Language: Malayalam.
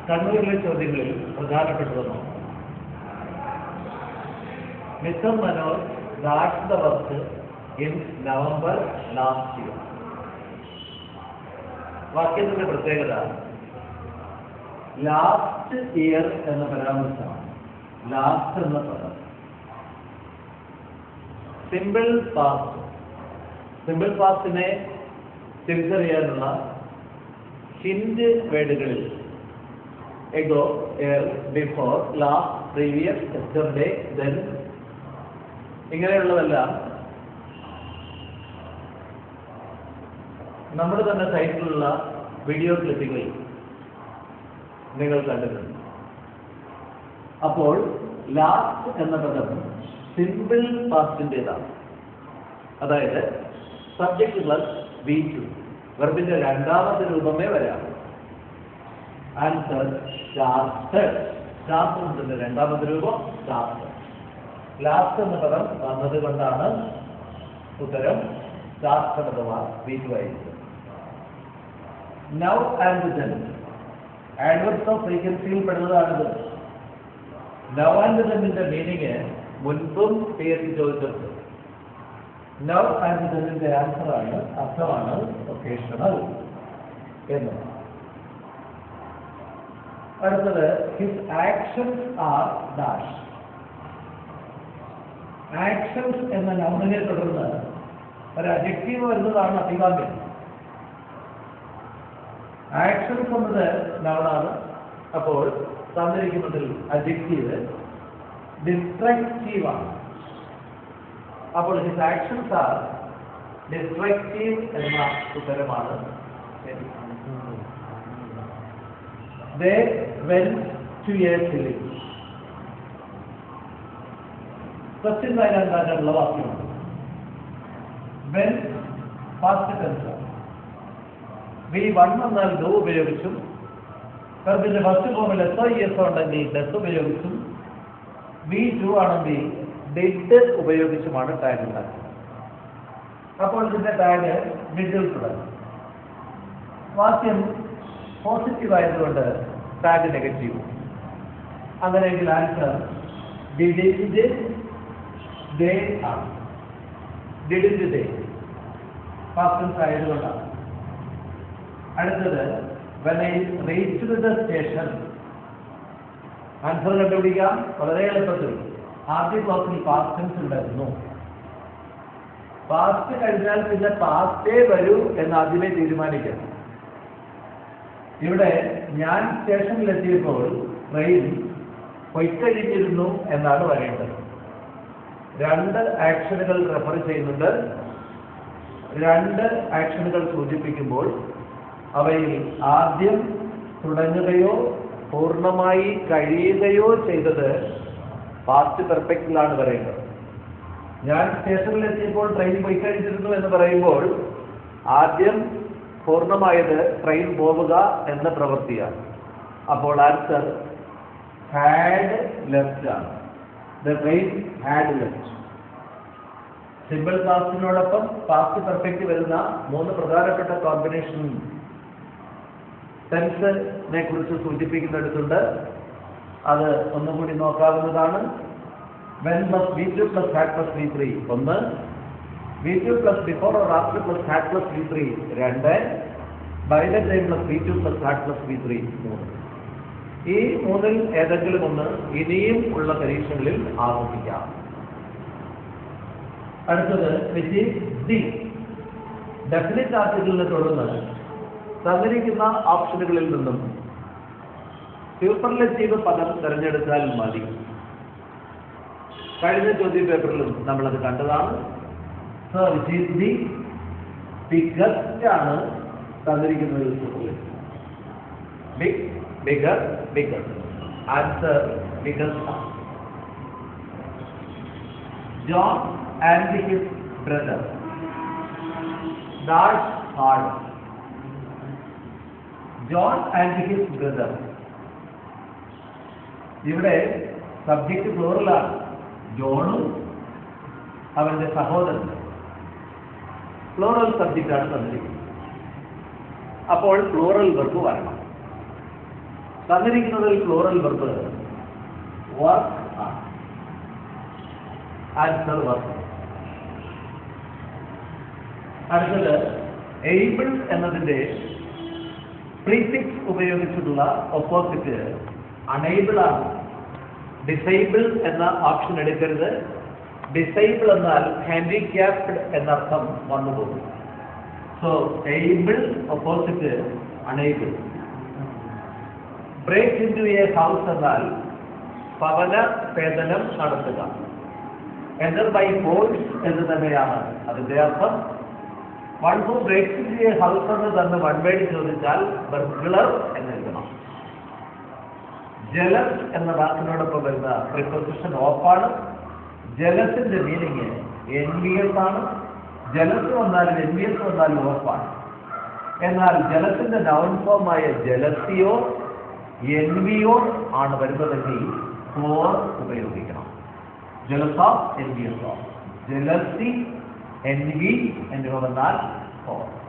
കണ്ണൂരിലെ ചോദ്യങ്ങളിൽ പ്രധാനപ്പെട്ടതെന്നോ mister Manoj start the work in November last year. വാക്യത്തിന്റെ പ്രത്യേകത ലാസ്റ്റ് ഇയർ എന്ന പരാമർശമാണ്. ലാസ്റ്റ് എന്ന പദം സിമ്പിൾ പാസ്റ്റ്. സിമ്പിൾ പാസ്റ്റിനെ തിരിച്ചറിയാനുള്ള ഹിന്റ് വേർഡുകളിൽ ago, ere, before, last, previous, yesterday, then ഇങ്ങനെയുള്ളതെല്ലാം നമ്മുടെ തന്നെ സൈറ്റിലുള്ള വീഡിയോ ക്ലിപ്പിങ്ങിൽ നിങ്ങൾ കണ്ടിട്ടുണ്ട്. അപ്പോൾ ലാസ്റ്റ് എന്ന പദം സിമ്പിൾ പാസ്റ്റിൻ്റെതാണ്. അതായത് സബ്ജക്ട് പ്ലസ് V2 വെർബിന്റെ രണ്ടാമത്തെ രൂപമേ വരാം. Answer started. സ്റ്റാർട്ടഡിന്റെ രണ്ടാമത്തെ രൂപം സ്റ്റാർട്ടഡ്. ലാസ്റ്റ് എന്ന പദം വന്നത് കൊണ്ടാണ് ഉത്തരം സ്റ്റാർട്ടഡ് അഥവാ V2 ആയിരിക്കും. നൗ ആൻഡ് ദെൻ ആഡ്വർബ്സ് ഓഫ് ഫ്രീക്വൻസിയിൽ പെടുന്നതാണിത്. നൗ ആൻഡ് ദെന്നിന്റെ മീനിങ് മുൻപും പേര് ചോദിച്ചത്. നൗ ആൻഡ് ദെന്നിന്റെ ആൻസറാണ്, അർത്ഥമാണ് ഒക്കേഷണൽ എന്ന്. അടുത്തത് his actions are dash. Actions എന്ന നൗണിനെ തുടർന്ന് ഒരു അഡ്ജക്റ്റീവ് വരുന്നതാണ് അഭികാമ്യം. ആക്ഷൻസ് എന്നത് നൗണാണ്. അപ്പോൾ തന്നിരിക്കുന്നതിൽ അഡ്ജക്റ്റീവ് ഡിസ്ട്രക്റ്റീവ് ആണ്. അപ്പോൾ ഹിസ് ആക്ഷൻസ് ആർ ഡിസ്ട്രക്റ്റീവ് എന്ന ഉത്തരമാണ്. They went to a village. Question വരാനുള്ള വാക്യമാണ്. When past tense. V1 എന്നാൽ ഡു ഉപയോഗിച്ചും വെർബിന്റെ ഫസ്റ്റ് ഫോമിൽ SOES ഉണ്ടെങ്കിൽ ഡസ് ഉപയോഗിച്ചും V2 ആണെങ്കിൽ ഡിഡ് ഉപയോഗിച്ചുമാണ് ടാഗ് ഉണ്ടാക്കുന്നത്. അപ്പോൾ ഇതിന്റെ ടാഗ് ഡിഡിൽ തുടങ്ങും. വാക്യം പോസിറ്റീവ് ആയതുകൊണ്ട് ടാഗ് നെഗറ്റീവ്. അങ്ങനെയെങ്കിൽ ആൻസർ ഡിഡിന്റെ ഡേ ആണ്. ഡിഡിന്റെ ഡേ പാസ്റ്റ് ആയതുകൊണ്ടാണ്. അടുത്തത് when I reached the station. Answer കണ്ടുപിടിക്കാം വളരെ എളുപ്പത്തിൽ. ആദ്യ ക്ലാസ്സിൽ പാസ്റ്റ് ടെൻസ് ഉണ്ടായിരുന്നു. പാസ്റ്റ് കഴിഞ്ഞാൽ പിന്നെ പാസ്റ്റേ വരൂ എന്ന് ആദ്യമേ തീരുമാനിക്കാം. ഇവിടെ ഞാൻ സ്റ്റേഷനിലെത്തിയപ്പോൾ ട്രെയിൻ പൊയ്ക്കഴിഞ്ഞിരുന്നു എന്നാണ് വരേണ്ടത്. രണ്ട് ആക്ഷനുകൾ റെഫർ ചെയ്യുന്നുണ്ട്. രണ്ട് ആക്ഷനുകൾ സൂചിപ്പിക്കുമ്പോൾ അവയിൽ ആദ്യം തുടങ്ങുകയോ പൂർണ്ണമായി കഴിയുകയോ ചെയ്തത് പാസ്റ്റ് പെർഫെക്റ്റിലാണ് വരേണ്ടത്. ഞാൻ സ്റ്റേഷനിലെത്തിയപ്പോൾ ട്രെയിൻ പോയി കഴിഞ്ഞിരുന്നു എന്ന് പറയുമ്പോൾ ആദ്യം പൂർണ്ണമായത് ട്രെയിൻ പോവുക എന്ന പ്രവൃത്തിയാണ്. അപ്പോൾ ആൻസർ ഹാഡ് ലെഫ്റ്റ് ആണ്. The train had left. Simple പാസ്റ്റിനോടൊപ്പം പാസ്റ്റ് പെർഫെക്റ്റ് വരുന്ന മൂന്ന് പ്രധാനപ്പെട്ട കോമ്പിനേഷൻ ടെൻസിനെ കുറിച്ച് സൂചിപ്പിക്കുന്നിടത്തുണ്ട്. അത് ഒന്നുകൂടി നോക്കാവുന്നതാണ്. When plus V2 plus had plus V3 ഒന്ന്, V2 plus before or after plus had plus V3 രണ്ട്, by the time plus V2 plus had plus V3 മൂന്ന്. ഈ മൂന്നിൽ ഏതെങ്കിലും ഒന്ന് ഇനിയും ഉള്ള പരീക്ഷകളിൽ ആവർത്തിക്കാം. അടുത്തത് വിച്ച് ഈസ് ഡി. ഡെഫിനിറ്റ് ആർട്ടിക്കിളിനെ തുടർന്ന് തന്നിരിക്കുന്ന ഓപ്ഷനുകളിൽ നിന്നും സൂപ്പർലറ്റീവ് പദം തിരഞ്ഞെടുത്താൽ മതി. കഴിഞ്ഞ ചോദ്യ പേപ്പറിലും നമ്മളത് കണ്ടതാണ്. So which is the biggest ആണ് തന്നിരിക്കുന്നത്. Superlative big, bigger, biggest. Answer biggest. John and his brother dash hard. John and his brother. ഇവിടെ സബ്ജക്റ്റ് പ്ലൂറലാണ്. ജോണും അവന്റെ സഹോദരൻ പ്ലൂറൽ സബ്ജക്റ്റാണ് തന്നിരിക്കുന്നത്. അപ്പോൾ പ്ലൂറൽ വെർബ് വരണം. തന്നിരിക്കുന്നതിൽ പ്ലൂറൽ വെർബ് വർക്ക് ആണ്. Answer work. അടുത്തത് ഏബിൾ എന്നതിന്റെ പ്രീഫിക്സ് ഉപയോഗിച്ചിട്ടുള്ള ഓപ്പോസിറ്റ് അണേബിൾ ആണ്. ഡിസേബിൾ എന്ന ഓപ്ഷൻ എടുക്കരുത്. ഡിസേബിൾ എന്നാൽ ഹാൻഡിക്യാപ്ഡ് എന്നർത്ഥം വന്നുപോകും. So able opposite unable. Break in to a house എന്നാൽ ഭവന ഭേദനം നടത്തുക. എൻ്റർ ബൈ ഫോഴ്സ് എന്ന് തന്നെയാണ് അതിന്റെ അർത്ഥം. One who breaks into a house എന്ന് തന്നെ വൺ വേർഡ് ചോദിച്ചാൽ ബർഗ്ലർ എന്നെഴുതണം. ജലസ് എന്ന വാക്കിനോടൊപ്പം വരുന്ന പ്രിപ്പോസിഷൻ ഓഫാണ്. ജലസിന്റെ മീനിങ് എൻവിയസ് ആണ്. ജലസ് വന്നാലും എൻവിയസ് വന്നാലും ഓഫാണ്. എന്നാൽ ജലസിന്റെ നൗൺ ഫോമായ ജലസിയോ എൻവിയോ ആണ് വരുന്നതെങ്കിൽ ഫോർ ഉപയോഗിക്കണം. ജലസോ എൻവിയസോ, ജലസി, envy എന്നിവ വന്നാൽ ഫോർ.